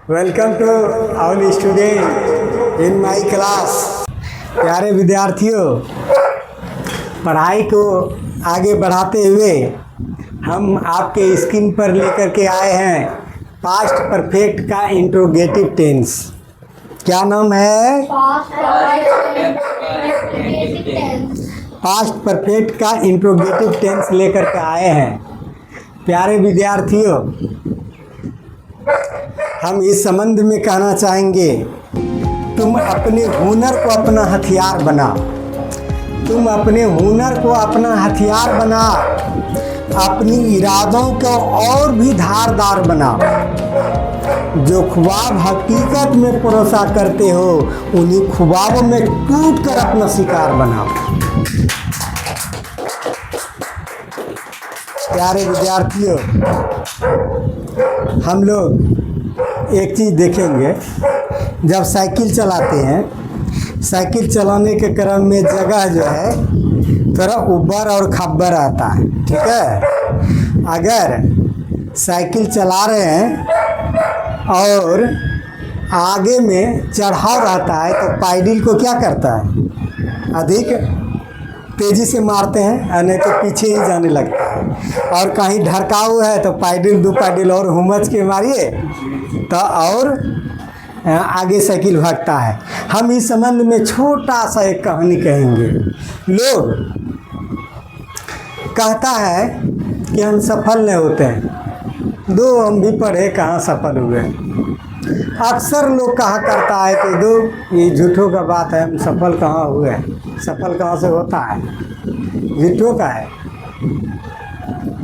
Welcome to all student in my class. प्यारे विद्यार्थियों, पढ़ाई को आगे बढ़ाते हुए हम आपके स्क्रीन पर लेकर के आए हैं पास्ट परफेक्ट का इंट्रोगेटिव टेंस। क्या नाम है? पास्ट परफेक्ट का इंट्रोगेटिव टेंस लेकर के आए हैं। प्यारे विद्यार्थियों, हम इस संबंध में कहना चाहेंगे, तुम अपने हुनर को अपना हथियार बनाओ। तुम अपने हुनर को अपना हथियार बनाओ, अपनी इरादों को और भी धारदार बनाओ। जो ख्वाब हकीकत में परोसा करते हो, उन्हीं ख्वाबों में टूट कर अपना शिकार बनाओ। प्यारे विद्यार्थियों, हम लोग एक चीज़ देखेंगे, जब साइकिल चलाते हैं, साइकिल चलाने के क्रम में जगह जो है थोड़ा ऊबर और खब्बर आता है, ठीक है। अगर साइकिल चला रहे हैं और आगे में चढ़ाव रहता है तो पाइडिल को क्या करता है, अधिक तेज़ी से मारते हैं, नहीं तो पीछे ही जाने लगता है। और कहीं ढरकाऊ है तो पाइडिल दो पाइडिल और हुमच के मारिए तो और आगे साइकिल भागता है। हम इस संबंध में छोटा सा एक कहानी कहेंगे। लोग कहता है कि हम सफल नहीं होते हैं, दो हम भी पढ़े कहाँ सफल हुए। अक्सर लोग कहा करता है कि दो ये झूठों का बात है, हम सफल कहाँ हुए, सफल कहाँ से होता है, झूठों का है।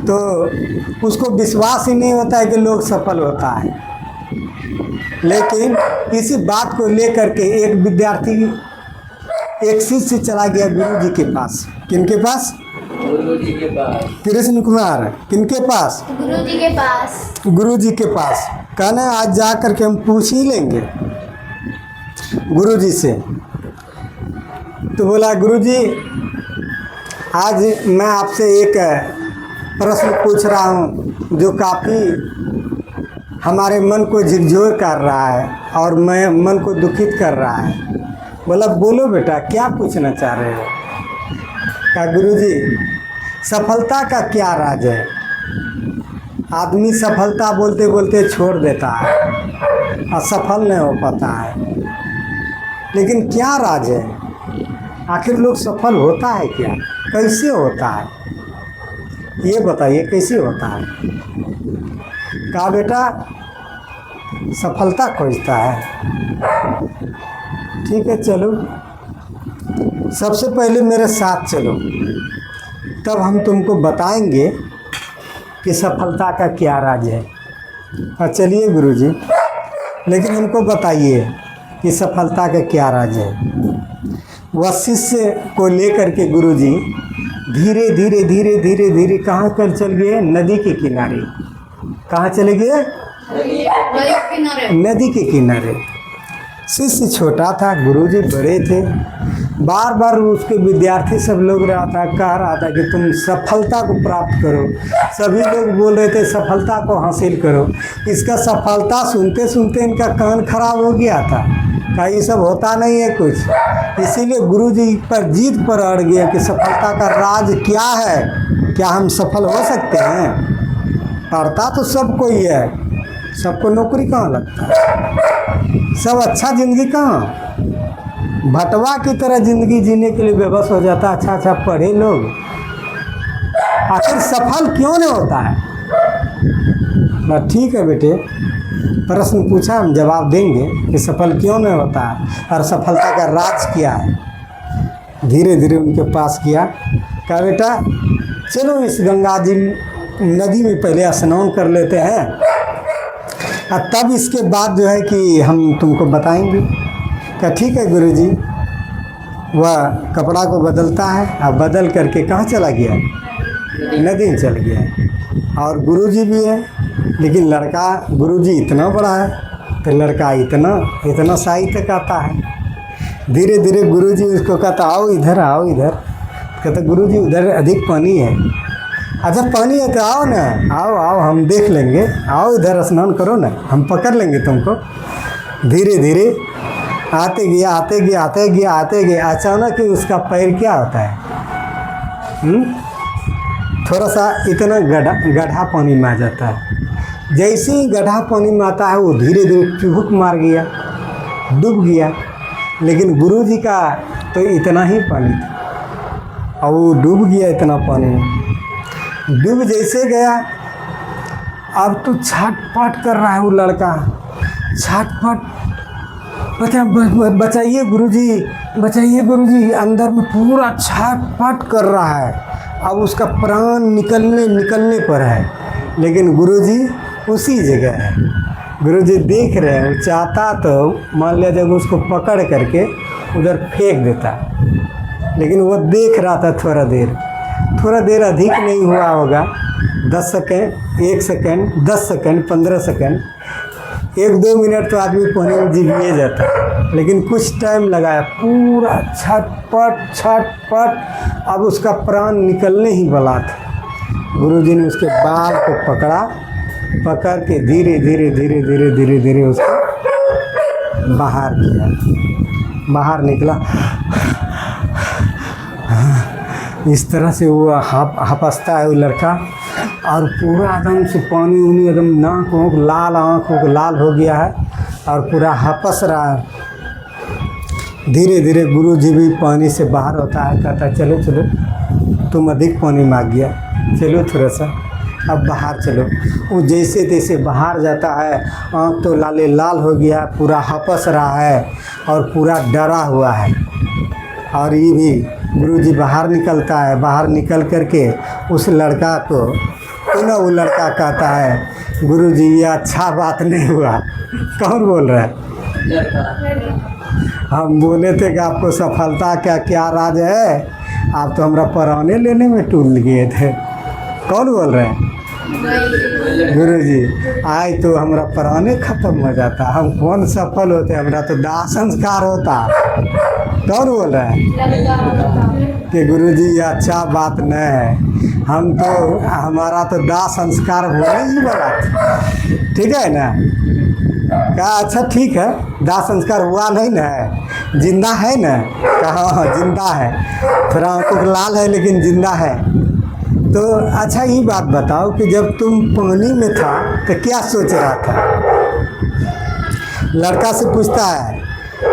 तो उसको विश्वास ही नहीं होता है कि लोग सफल होता है। लेकिन इसी बात को लेकर के एक विद्यार्थी, एक शिष्य चला गया गुरु जी के पास। किनके पास? गुरु जी के पास। कृष्ण कुमार किनके पास? गुरु जी के पास। गुरु जी के पास। कहना आज जा कर के हम पूछ ही लेंगे गुरु जी से। तो बोला, गुरु जी आज मैं आपसे एक प्रश्न पूछ रहा हूँ जो काफ़ी हमारे मन को झकझोर कर रहा है और मैं मन को दुखित कर रहा है। बोला, बोलो बेटा, क्या पूछना चाह रहे हो? कहा, गुरुजी सफलता का क्या राज है? आदमी सफलता बोलते बोलते छोड़ देता है और सफल नहीं हो पाता है। लेकिन क्या राज है? आखिर लोग सफल होता है क्या? कैसे होता है ये बताइए, कैसे होता है? कहा, बेटा सफलता खोजता है, ठीक है चलो सबसे पहले मेरे साथ चलो, तब हम तुमको बताएंगे कि सफलता का क्या राज है। और चलिए गुरुजी, लेकिन हमको बताइए कि सफलता का क्या राज है। वह शिष्य को लेकर के गुरुजी धीरे धीरे धीरे धीरे धीरे कहाँ कर चल गए? नदी के किनारे। कहाँ चले गए? नदी के किनारे। शिष्य छोटा था, गुरुजी बड़े थे। बार बार उसके विद्यार्थी सब लोग कह रहा था कि तुम सफलता को प्राप्त करो। सभी लोग बोल रहे थे सफलता को हासिल करो। इसका सफलता सुनते सुनते इनका कान खराब हो गया था। कहा, ये सब होता नहीं है कुछ। इसीलिए गुरुजी पर जीत पर अड़ गया कि सफलता का राज क्या है, क्या हम सफल हो सकते हैं? पढ़ता तो सबको ही है, सबको नौकरी कहाँ लगता है, सब अच्छा ज़िंदगी कहाँ, भटवा की तरह ज़िंदगी जीने के लिए बेबस हो जाता। अच्छा अच्छा पढ़े लोग, आखिर सफल क्यों नहीं होता है? बस ठीक है बेटे, प्रश्न पूछा, हम जवाब देंगे कि सफल क्यों नहीं होता है और सफलता का राज क्या है। धीरे धीरे उनके पास किया। कहा, बेटा चलो इस गंगा जी नदी में पहले स्नान कर लेते हैं और तब इसके बाद जो है कि हम तुमको बताएंगे। क्या ठीक है गुरुजी। वह कपड़ा को बदलता है और बदल करके कहाँ चला गया? नदी में चल गया। और गुरुजी भी है, लेकिन लड़का, गुरुजी इतना बड़ा है तो लड़का इतना साहित्य कहता है। धीरे धीरे गुरुजी उसको कहता, आओ इधर आओ इधर। कहता, गुरुजी उधर अधिक पानी है। अच्छा पानी है तो आओ ना, आओ आओ हम देख लेंगे, आओ इधर स्नान करो ना, हम पकड़ लेंगे तुमको। धीरे धीरे आते गया आते गया आते गया आते गया, अचानक ही उसका पैर क्या होता है, थोड़ा सा इतना गड्ढा पानी में आ जाता है। जैसे ही गड्ढा पानी में आता है वो धीरे धीरे चुबुक मार गया, डूब गया। लेकिन गुरु जी का तो इतना ही पानी था और वो डूब गया इतना पानी में। डूब जैसे गया, अब तो छटपट कर रहा है वो लड़का, छटपट, बचाइए गुरुजी, बचाइए गुरुजी, अंदर में पूरा छटपट कर रहा है। अब उसका प्राण निकलने पर है, लेकिन गुरुजी उसी जगह है। गुरुजी देख रहे हैं, वो चाहता तो मान लिया जब उसको पकड़ करके उधर फेंक देता, लेकिन वो देख रहा था थोड़ा देर अधिक नहीं हुआ होगा, 10 second, 1 second, 10 second, 15 second, 1-2 minute तो आदमी पानी में जीविए जाता, लेकिन कुछ टाइम लगाया, पूरा छटपट। अब उसका प्राण निकलने ही वाला था। गुरुजी ने उसके बाल को पकड़ के धीरे उसको बाहर किया, बाहर निकला। इस तरह से वो हपसता है वो लड़का, और पूरा एकदम से पानी उनी एकदम नाक वाँख लाल, आँख लाल हो गया है और पूरा हपस रहा है। धीरे धीरे गुरु जी भी पानी से बाहर होता है, कहता है चलो चलो, तुम अधिक पानी मांग गया, चलो थोड़ा सा अब बाहर चलो। वो जैसे तैसे बाहर जाता है, आँख तो लाल हो गया, पूरा हपस रहा है और पूरा डरा हुआ है। और ये भी गुरुजी बाहर निकलता है, बाहर निकल करके उस लड़का को, पुनः वो लड़का कहता है गुरुजी ये अच्छा बात नहीं हुआ। कौन बोल रहा है? हम बोले थे कि आपको सफलता का क्या राज है, आप तो हमारा पराने लेने में टूल गए थे। कौन बोल रहे हैं? गुरुजी आज तो हमारा पराने खत्म हो जाता, हम कौन सफल होते, हमारा तो दाह संस्कार होता। कौन बोल रहा है कि गुरुजी ये अच्छा बात नहीं है, हम तो, हमारा तो दाह संस्कार होने ही वाला था, ठीक है ना? कहा अच्छा ठीक है, दाह संस्कार हुआ नहीं ना है, जिंदा है ना? कहा हाँ जिंदा है, थोड़ा आँखों लाल है लेकिन जिंदा है। तो अच्छा ये बात बताओ कि जब तुम पानी में था तो क्या सोच रहा था? लड़का से पूछता है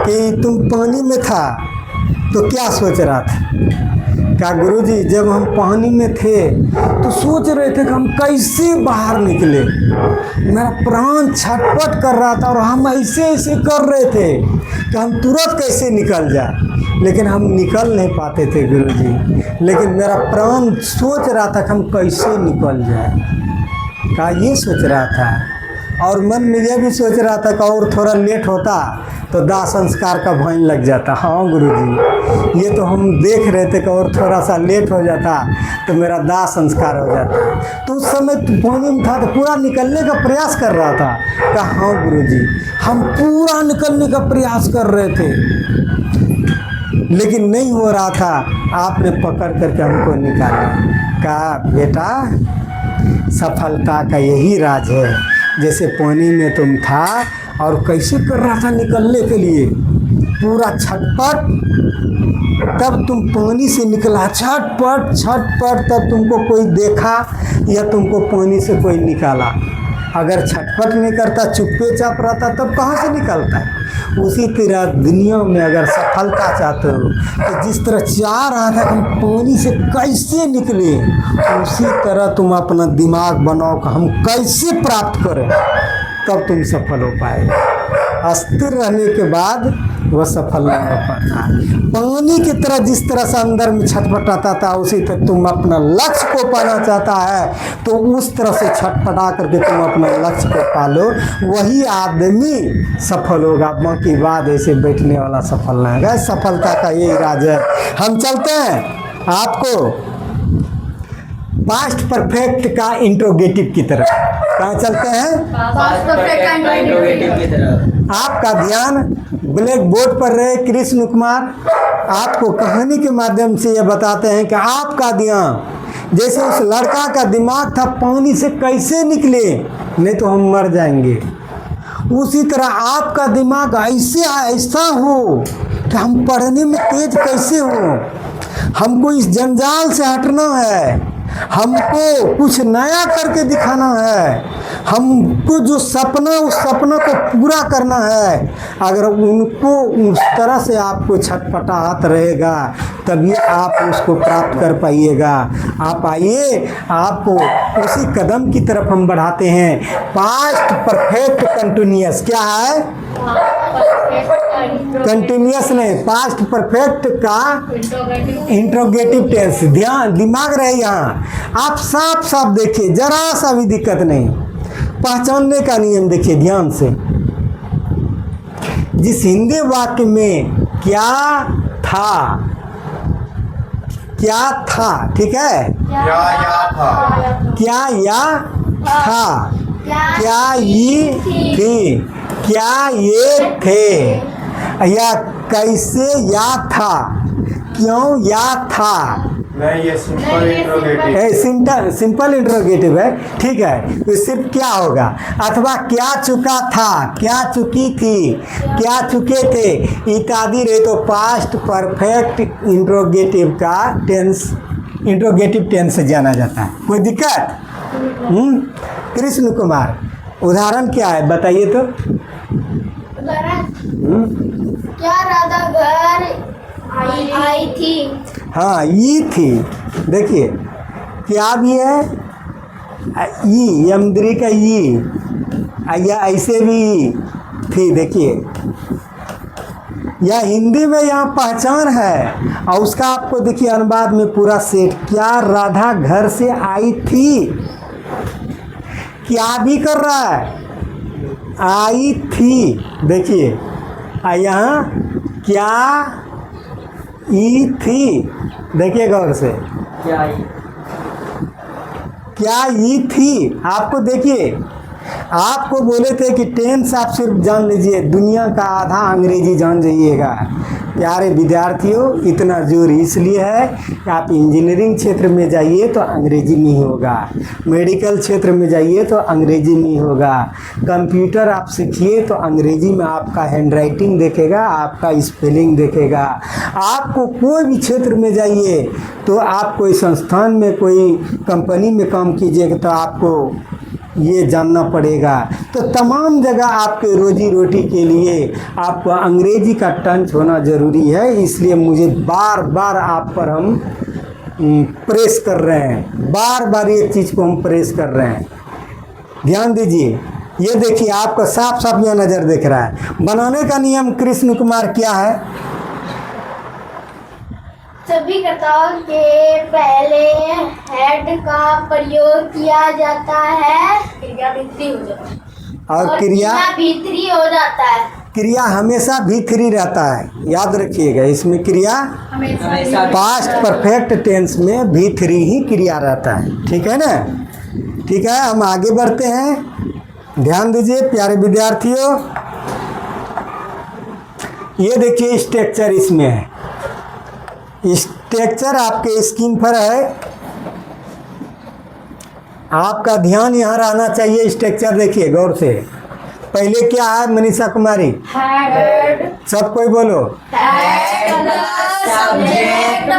कि तुम पानी में था तो क्या सोच रहा था? क्या गुरुजी जब हम पानी में थे तो सोच रहे थे कि हम कैसे बाहर निकले, मेरा प्राण छटपट कर रहा था और हम ऐसे कर रहे थे कि हम तुरंत कैसे निकल जाए, लेकिन हम निकल नहीं पाते थे गुरुजी। लेकिन मेरा प्राण सोच रहा था कि हम कैसे निकल जाए, क्या ये सोच रहा था। और मन में यह भी सोच रहा था कि और थोड़ा लेट होता तो दाह संस्कार का भय लग जाता। हाँ गुरुजी ये तो हम देख रहे थे कि और थोड़ा सा लेट हो जाता तो मेरा दाह संस्कार हो जाता। तो उस समय पानी में था तो पूरा निकलने का प्रयास कर रहा था। कहा हाँ गुरुजी हम पूरा निकलने का प्रयास कर रहे थे लेकिन नहीं हो रहा था, आपने पकड़ करके हमको निकाला। कहा बेटा सफलता का यही राज है, जैसे पानी में तुम था और कैसे कर रहा था निकलने के लिए, पूरा छटपट, तब तुम पानी से निकला, छटपट, तब तुमको कोई देखा या तुमको पानी से कोई निकाला। अगर छटपट नहीं करता, चुप्पे चाप रहता, तब कहाँ से निकलता है। उसी तरह दुनिया में अगर सफलता चाहते हो तो जिस तरह चाह रहा था कि हम पानी से कैसे निकले, उसी तरह तुम अपना दिमाग बनाओ कि हम कैसे प्राप्त करें, तब तुम सफल हो पाएगा। अस्थिर रहने के बाद वह सफल नहीं हो पाता। पानी की तरह जिस तरह से अंदर में छटपटाता था, उसी तरह तुम अपना लक्ष्य को पाना चाहता है तो उस तरह से छटपटा करके तुम अपना लक्ष्य को पालो, वही आदमी सफल होगा। बाकी बाद ऐसे बैठने वाला सफल नहीं होगा। सफलता का यही राज है। हम चलते हैं आपको पास्ट परफेक्ट का इंट्रोगेटिव की तरफ। कहाँ चलते हैं? आपका ध्यान ब्लैक बोर्ड पर रहे। कृष्ण कुमार आपको कहानी के माध्यम से ये बताते हैं कि आपका ध्यान जैसे उस लड़का का दिमाग था पानी से कैसे निकले, नहीं तो हम मर जाएंगे, उसी तरह आपका दिमाग ऐसा हो कि हम पढ़ने में तेज कैसे हो। हमको इस जंजाल से हटना है, हमको कुछ नया करके दिखाना है, हमको जो सपना उस सपना को पूरा करना है। अगर उनको उस तरह से आपको छटपटाहट रहेगा तभी आप उसको प्राप्त कर पाइएगा। आप आइए, आपको उसी कदम की तरफ हम बढ़ाते हैं। पास्ट परफेक्ट कंटिन्यूअस क्या है? कंटिन्यूअस नहीं, पास्ट परफेक्ट का इंट्रोगेटिव टेंस। ध्यान दिमाग रहे यहाँ, आप साफ साफ देखिए, जरा सा भी दिक्कत नहीं। पहचानने का नियम देखिए ध्यान से। जिस हिंदी वाक्य में क्या था, क्या था, ठीक है, क्या या था, क्या या था, क्या ये थी, क्या ये थे, या कैसे याद था, क्यों याद था, नहीं ये सिंपल इंट्रोगेटिव। सिंपल इंट्रोगेटिव है, ठीक है। तो सिर्फ क्या होगा, अथवा क्या चुका था, क्या चुकी थी, क्या चुके थे इत्यादि रहे तो पास्ट परफेक्ट इंट्रोगेटिव का टेंस, इंट्रोगेटिव टेंस से जाना जाता है। कोई दिक्कत? कृष्ण कुमार, उदाहरण क्या है बताइए तो। क्या राधा घर आई थी? हाँ, ये थी, देखिए क्या भी है, ई यमद्री का ई, या ऐसे भी थी, देखिए या हिंदी में यहाँ पहचान है और उसका आपको देखिए अनुवाद में पूरा सेट। क्या राधा घर से आई थी, क्या भी कर रहा है, आई थी, देखिए यहाँ क्या ई थी, देखिए गौर से, क्या ई थी। आपको देखिए, आपको बोले थे कि टेंस आप सिर्फ जान लीजिए, दुनिया का आधा अंग्रेजी जान जाइएगा। प्यारे विद्यार्थियों, इतना जोर इसलिए है कि आप इंजीनियरिंग क्षेत्र में जाइए तो अंग्रेजी में ही होगा, मेडिकल क्षेत्र में जाइए तो अंग्रेजी में ही होगा, कंप्यूटर आप सीखिए तो अंग्रेजी में आपका हैंडराइटिंग देखेगा, आपका स्पेलिंग देखेगा। आपको कोई भी क्षेत्र में जाइए तो आप कोई संस्थान में, कोई कंपनी में काम कीजिएगा तो आपको ये जानना पड़ेगा। तो तमाम जगह आपके रोजी रोटी के लिए आपको अंग्रेजी का टंच होना ज़रूरी है। इसलिए मुझे बार बार आप पर हम प्रेस कर रहे हैं, बार बार ये चीज़ को हम प्रेस कर रहे हैं। ध्यान दीजिए, ये देखिए आपका साफ साफ यह नज़र दिख रहा है। बनाने का नियम कृष्ण कुमार क्या है? सभी कर्ताओं के पहले हेड का प्रयोग किया जाता है, क्रिया भीतरी हो जाता है और क्रिया भीतरी हो जाता है। क्रिया हमेशा भीतरी रहता है, याद रखिएगा। इसमें क्रिया हमेशा पास्ट परफेक्ट टेंस में भीतरी ही क्रिया रहता है, ठीक है ना। ठीक है, हम आगे बढ़ते हैं। ध्यान दीजिए प्यारे विद्यार्थियों, ये देखिए स्ट्रक्चर इसमें है। स्ट्रक्चर आपके स्क्रीन पर है, आपका ध्यान यहाँ रहना चाहिए। स्ट्रक्चर देखिए गौर से। पहले क्या है मनीषा कुमारी? हेड, सब कोई बोलो। Head subject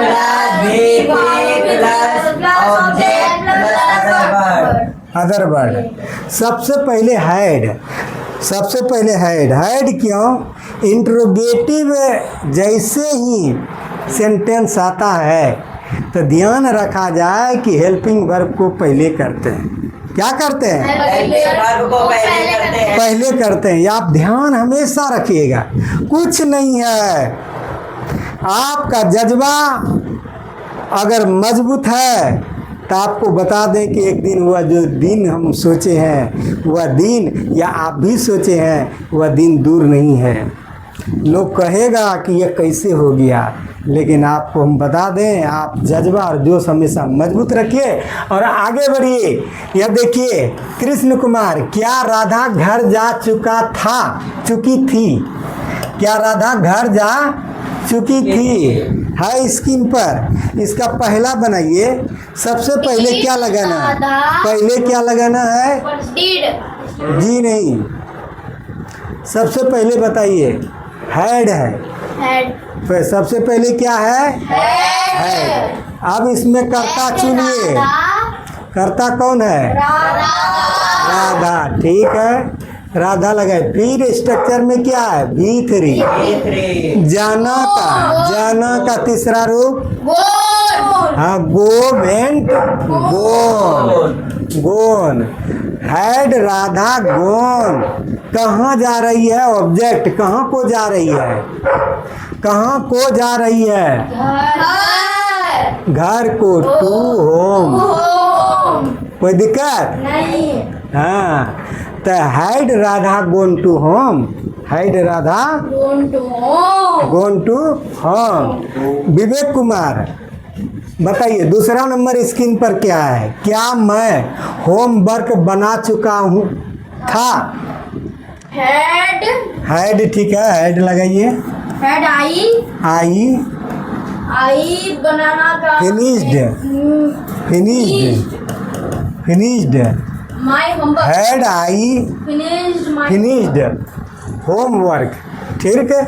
other word. सबसे पहले हेड, सबसे पहले हेड। हेड क्यों? इंट्रोगेटिव जैसे ही सेंटेंस आता है तो ध्यान रखा जाए कि हेल्पिंग वर्ब को पहले करते हैं। क्या करते हैं? पहले करते हैं। आप ध्यान हमेशा रखिएगा। कुछ नहीं है, आपका जज्बा अगर मजबूत है तो आपको बता दें कि एक दिन वह जो दिन हम सोचे हैं, वह दिन या आप भी सोचे हैं, वह दिन दूर नहीं है। लोग कहेगा कि यह कैसे हो गया, लेकिन आपको हम बता दें, आप जज्बा और जोश हमेशा मजबूत रखिए और आगे बढ़िए। यह देखिए कृष्ण कुमार, क्या राधा घर जा चुका था, चुकी थी? क्या राधा घर जा चुकी थी? है स्क्रीन पर। इसका पहला बनाइए। सबसे पहले क्या लगाना है? पहले क्या लगाना है? डिड जी नहीं, सबसे पहले बताइए। हैड है। हेड सबसे पहले क्या है? हैड। अब इसमें कर्ता चुनिए। कर्ता कौन है? राधा। ठीक है, राधा लगाए। फिर स्ट्रक्चर में क्या है? V3। जाना का तीसरा रूप हाँ, go went gone. Had Radha gone. कहाँ जा रही है? ऑब्जेक्ट कहाँ को जा रही है? कहाँ को जा रही है? घर को। To home. कोई दिक्कत? नहीं हाँ, तो had Radha gone to home. Had Radha gone to home. Vivek Kumar बताइए, दूसरा नंबर स्क्रीन पर क्या है? क्या मैं होमवर्क बना चुका हूँ था? हैड। ठीक है, हैड लगाइए। हेड आई बनाना का finished. My homework had I finished my finished homework. ठीक है,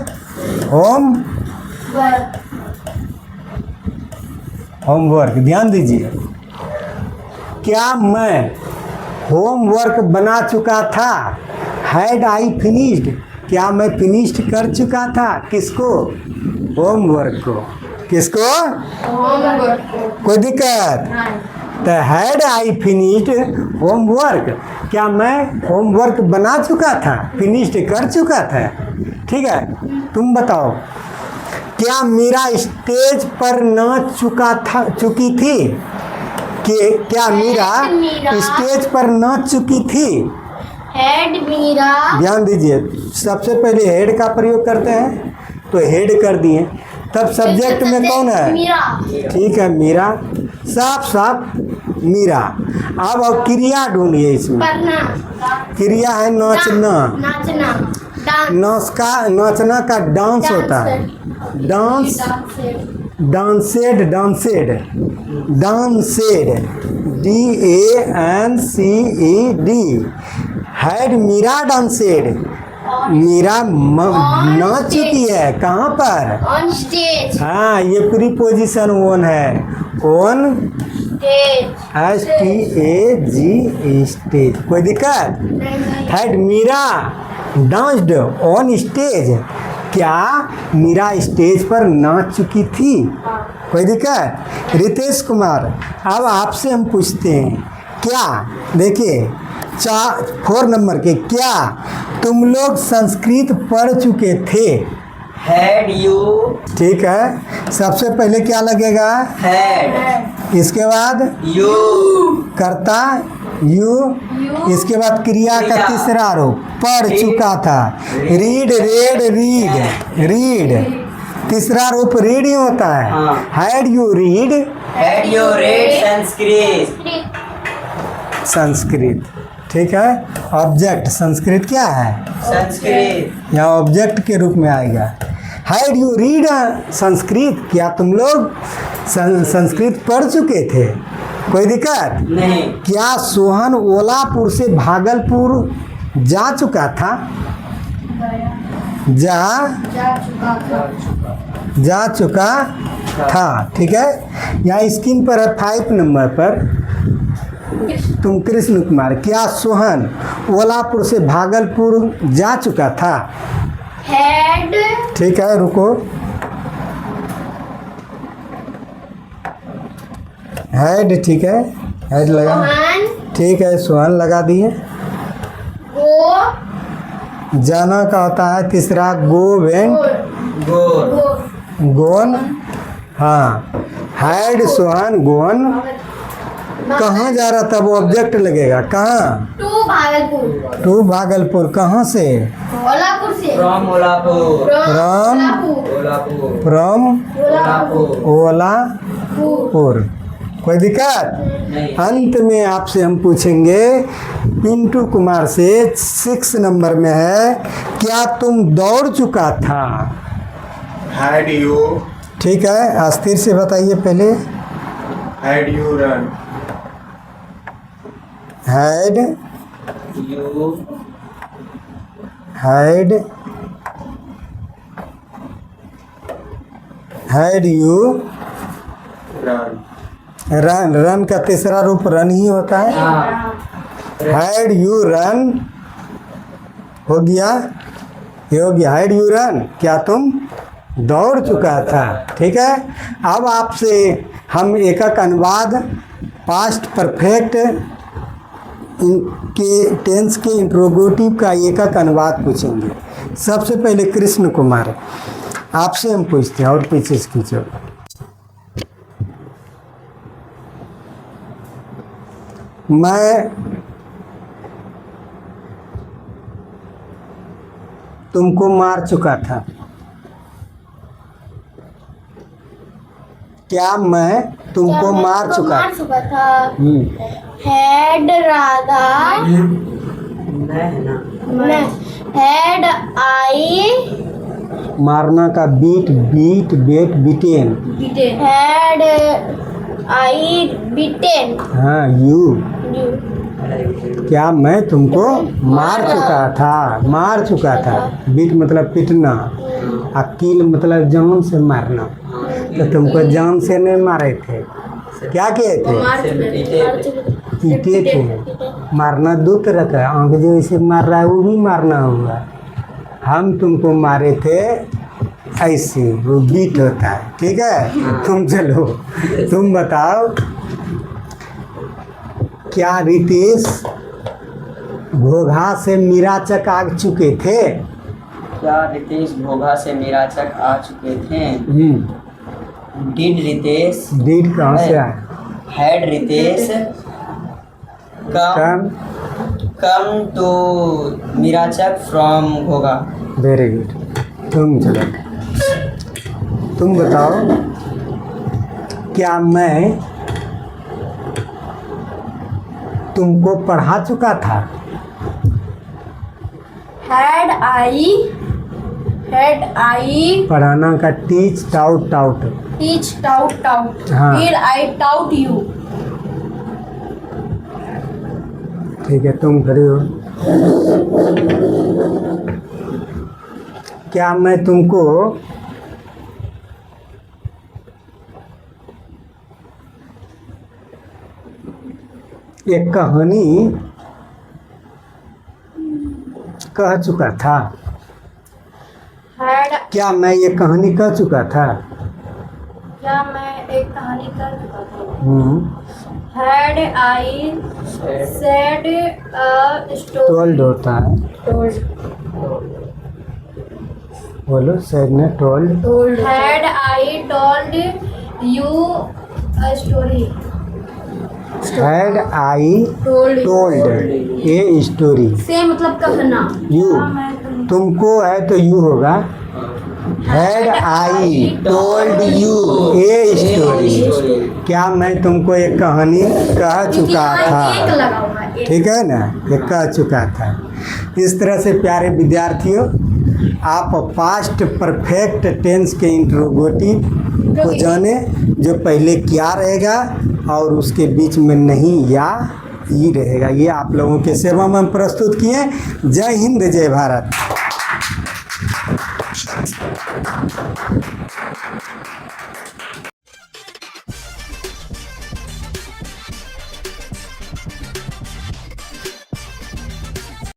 होमवर्क ध्यान दीजिए। क्या मैं होमवर्क बना चुका था? Had I finished. क्या मैं फिनिश्ड कर चुका था? किसको? होमवर्क को। किसको? होमवर्क कोई दिक्कत? तो हैड आई फिनिश्ड होमवर्क। क्या मैं होमवर्क बना चुका था? फिनिश्ड कर चुका था। ठीक है, तुम बताओ, क्या मीरा स्टेज पर नाच चुकी थी? कि क्या मीरा स्टेज पर नाच चुकी थी? हेड मीरा ध्यान दीजिए, सबसे पहले हेड का प्रयोग करते हैं, तो हेड कर दिए। तब सब्जेक्ट में कौन है? मीरा ठीक है, मीरा। साफ मीरा। अब क्रिया ढूंढिए इसमें। पढ़ना क्रिया है नाचना। नाचना डांस नाचना का डांस होता है। डांसेड। DANCED। हैड मीरा डांसेड। मीरा नाच चुकी है। कहाँ पर? ऑन स्टेज हाँ, ये पूरी पोजीशन ओन है। On STAG stage. कोई दिक्कत? Had Meera danced on stage. क्या मीरा स्टेज पर नाच चुकी थी? कोई दिक्कत? रितेश कुमार, अब आपसे हम पूछते हैं, क्या देखिए 4 नंबर के, क्या तुम लोग संस्कृत पढ़ चुके थे? Had you ठीक है, सबसे पहले क्या लगेगा? had इसके बाद you कर्ता यू, इसके बाद क्रिया का तीसरा रूप पढ़ चुका था। रीड तीसरा रूप रीड ही होता है। हाँ। Had you had you read Sanskrit. ठीक है, ऑब्जेक्ट संस्कृत क्या है? संस्कृत यहाँ ऑब्जेक्ट के रूप में आएगा। Had you read Sanskrit. क्या तुम लोग संस्कृत पढ़ चुके थे? कोई दिक्कत? नहीं। क्या सोहन ओलापुर से भागलपुर जा चुका था? जा चुका था। ठीक है, यहाँ स्क्रीन पर है 5 नंबर पर। तुम कृष्ण कुमार, क्या सोहन ओलापुर से भागलपुर जा चुका था? हेड ठीक है, रुको। हेड। ठीक है, हेड लगा। ठीक है, सोहन लगा दिए। गो जाना का होता है तीसरा गो वेंट गोन। हाँ, हैड सोहन गोन। कहाँ जा रहा था? वो ऑब्जेक्ट लगेगा। कहाँ? टू भागलपुर। कहाँ से? ओलापुर से from ओलापुर फ्रॉम ओलापुर। कोई दिक्कत? नहीं। अंत में आपसे हम पूछेंगे पिंटू कुमार से, 6 नंबर में है, क्या तुम दौड़ चुका था? Had you ठीक है, अस्थिर से बताइए पहले। Had you run? Had You had had you Run. Run, run का तीसरा रूप रन ही होता है। हैड यू रन हो गया, ये हो गया हैड यू रन, क्या तुम दौड़ चुका था। ठीक है, अब आपसे हम एकक अनुवाद पास्ट परफेक्ट के टेंस के इंट्रोगेटिव का एकक अनुवाद पूछेंगे। सबसे पहले कृष्ण कुमार आपसे हम पूछते हैं, और पीछे से खींचो। मैं तुमको मार चुका था। क्या मैं तुमको मार चुका था। हम्म, हैड राधा मैं हैड आई मारना का beat beat bet beaten. Had I beaten हाँ, यू क्या मैं तुमको मार चुका था, मार चुका था। बीट मतलब पिटना, और किल मतलब जान से मारना। तो तुमको जान से नहीं मारे थे, क्या किए थे? पीटे थे। मारना दो तरह का, आंख जो इसे मार रहा है वो भी मारना होगा। हम तुमको मारे थे ऐसे, वो बीट होता है। ठीक है, तुम चलो, तुम बताओ क्या रितेश घोघा से मीराचक आ चुके थे? क्या रितेश घोघा से मीराचक आ चुके थे? डिड रितेश डीड कहाँ से आए? Had Ritesh come. Come to Mirachak from Ghogha. Very good, तुम चलो, तुम बताओ क्या मैं तुमको पढ़ा चुका था? हैड आई पढ़ाना का teach taught taught. Teach taught हाँ। Did I taught you. ठीक है, तुम खड़े हो। क्या मैं तुमको एक कहानी कह चुका था? हैड क्या मैं ये कहानी कह चुका था? क्या मैं एक कहानी कर चुका था? हम्म, had I said a story told होता है, बोलो, सैड ने told. Had I told you a story. Had I told told a story. Say मतलब कहना। यू, तुमको है तो यू होगा। Had I told you a story, क्या मैं तुमको एक कहानी कह चुका एक था? लगा हुआ है, एक। ठीक है ना, ये कह चुका था। इस तरह से प्यारे विद्यार्थियों, आप पास्ट परफेक्ट टेंस के इंट्रोगेटिव को जाने, जो पहले क्या रहेगा और उसके बीच में नहीं या ई रहेगा। ये आप लोगों के सेवा में हम प्रस्तुत किए। जय हिंद, जय भारत।